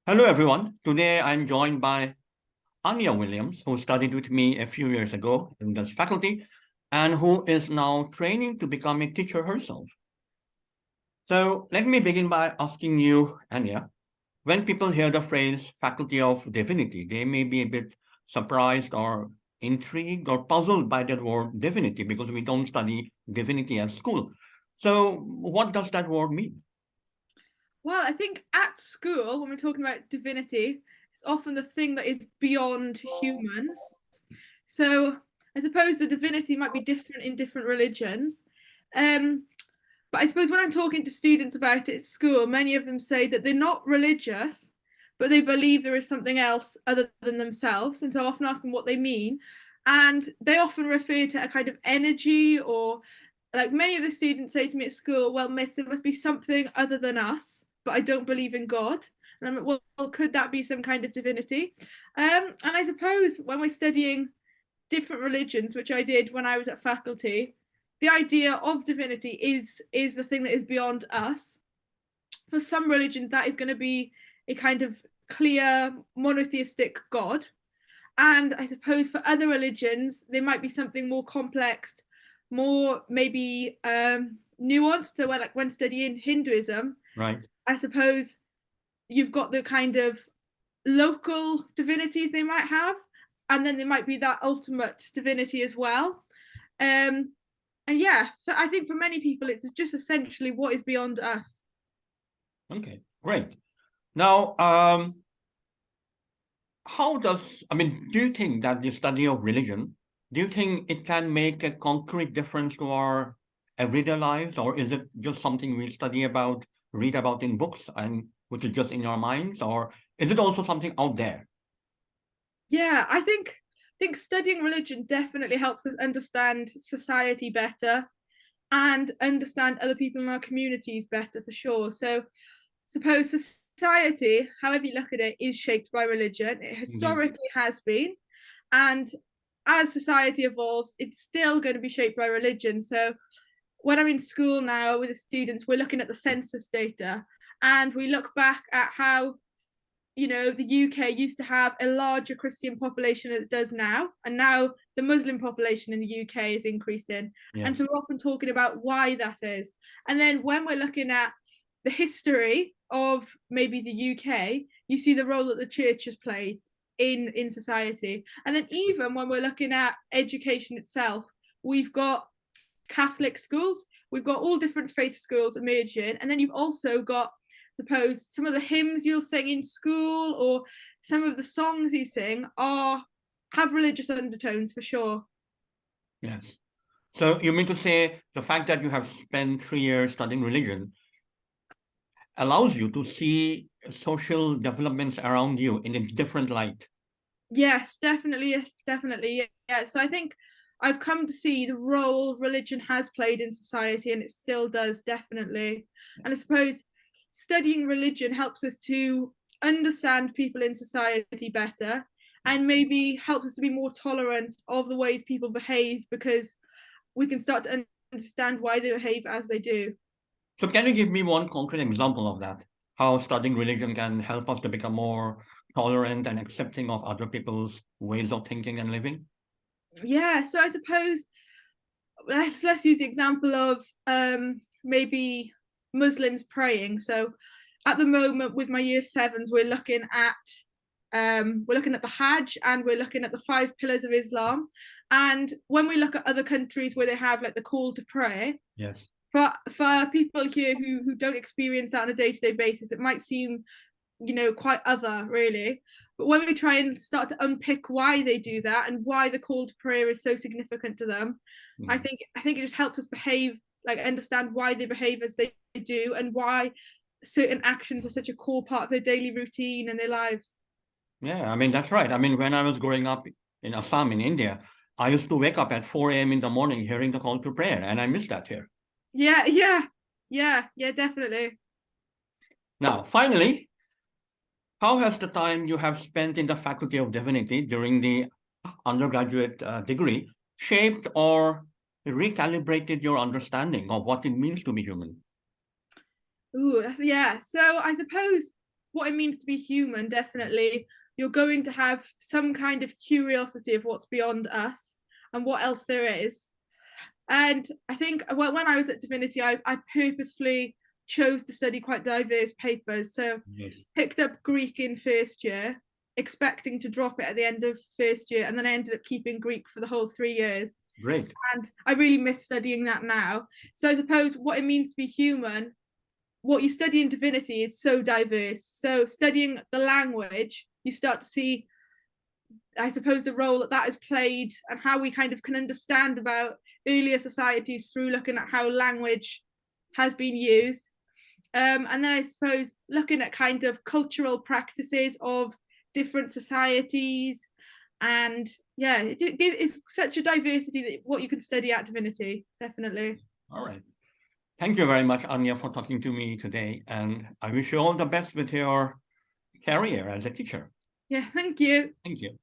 Hello, everyone. Today I'm joined by Anya Williams, who studied with me a few years ago in this faculty and who is now training to become a teacher herself. So let me begin by asking you, Anya, when people hear the phrase Faculty of Divinity, they may be a bit surprised or intrigued or puzzled by that word divinity because we don't study divinity at school. So what does that word mean? Well, I think at school, when we're talking about divinity, it's often the thing that is beyond humans. So I suppose the divinity might be different in different religions. Um, but I suppose when I'm talking to students about it at school, many of them say that they're not religious, but they believe there is something else other than themselves. And so I often ask them what they mean. And they often refer to a kind of energy, or like many of the students say to me at school, well, miss, there must be something other than us, but I don't believe in God. And I'm like, well, could that be some kind of divinity? And I suppose when we're studying different religions, which I did when I was at faculty, the idea of divinity is the thing that is beyond us. For some religions, that is going to be a kind of clear monotheistic God. And I suppose for other religions, there might be something more complex, more maybe nuanced. So when studying Hinduism, Right. I suppose you've got the kind of local divinities they might have, and then there might be that ultimate divinity as well. Um, and yeah, so I think for many people, it's just essentially what is beyond us. Okay, great. Now, do you think that the study of religion, do you think it can make a concrete difference to our everyday lives, or is it just something we study about, read about in books, and which is just in our minds, or is it also something out there? Yeah, I think studying religion definitely helps us understand society better and understand other people in our communities better for sure. So suppose society, however you look at it, is shaped by religion. It Indeed. historically has been. And as society evolves, it's still going to be shaped by religion. So when I'm in school now with the students, we're looking at the census data and we look back at how the UK used to have a larger Christian population than it does now, and now the Muslim population in the UK is increasing. And Yes. so we're often talking about why that is. And then when we're looking at the history of maybe the UK, you see the role that the church has played in society. And then even when we're looking at education itself, we've got Catholic schools, we've got all different faith schools emerging, and then you've also got, suppose, some of the hymns you'll sing in school or some of the songs you sing are have religious undertones for sure. Yes. So you mean to say the fact that you have spent 3 years studying religion allows you to see social developments around you in a different light? Yes, definitely, yes, definitely. Yeah. So I think I've come to see the role religion has played in society, and it still does, definitely. And I suppose studying religion helps us to understand people in society better, and maybe helps us to be more tolerant of the ways people behave, because we can start to understand why they behave as they do. So can you give me one concrete example of that? How studying religion can help us to become more tolerant and accepting of other people's ways of thinking and living? Yeah, so I suppose let's use the example of maybe Muslims praying. So at the moment with my year sevens, we're looking at the Hajj, and we're looking at the five pillars of Islam. And when we look at other countries where they have like the call to pray, Yes. for people here who don't experience that on a day-to-day basis, it might seem quite other, really. But when we try and start to unpick why they do that and why the call to prayer is so significant to them, I Mm. think I think it just helps us behave, like understand why they behave as they do, and why certain actions are such a core part of their daily routine and their lives. Yeah, I mean, that's right. I mean, when I was growing up in Assam, in India, I used to wake up at 4 a.m. in the morning hearing the call to prayer, and I miss that here. Yeah, yeah, yeah, definitely. Now, finally, how has the time you have spent in the Faculty of Divinity during the undergraduate degree shaped or recalibrated your understanding of what it means to be human? Ooh, yeah. So I suppose what it means to be human, definitely, you're going to have some kind of curiosity of what's beyond us and what else there is. And I think when I was at Divinity, I purposefully chose to study quite diverse papers. So Yes. picked up Greek in first year, expecting to drop it at the end of first year, and then I ended up keeping Greek for the whole 3 years. Great. And I really miss studying that now. So I suppose what it means to be human, what you study in Divinity is so diverse. So studying the language, you start to see, I suppose, the role that that has played and how we kind of can understand about earlier societies through looking at how language has been used. And then I suppose looking at kind of cultural practices of different societies. And yeah, it's such a diversity that what you can study at Divinity, definitely. All right. Thank you very much, Anya, for talking to me today. And I wish you all the best with your career as a teacher. Yeah, thank you. Thank you.